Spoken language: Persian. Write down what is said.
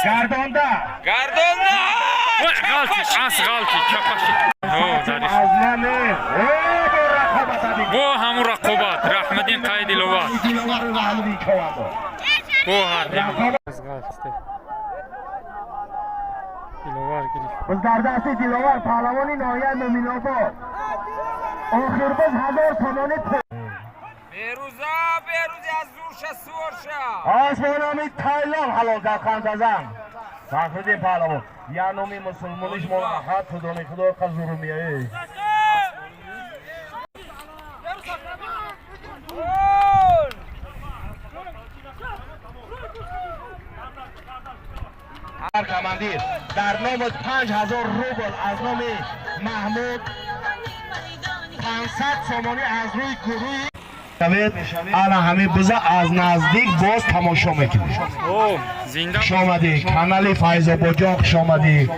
گردانده غلطی چپاشی ازمانه بو همون رقابت رحمدین قاید لوا بو هر باز در دست دیلوار پهلوانی ناحیه مومن‌آباد آخر باز 1000 تومان بیروزی از زورش سورشا آسمان امید تایلان حلاکت خندزن فخردین پهلوان یا نومی مسلمانیش ملاحظت خدانی خدا قزرومیه کماندیر در نام 5000 روبل از نام محمود 500 تومانی از روی گروه الان همه بزه از نزدیک باز تماشا میکنید. زنده شامدی کانال فیض آبادی خوش آمدی.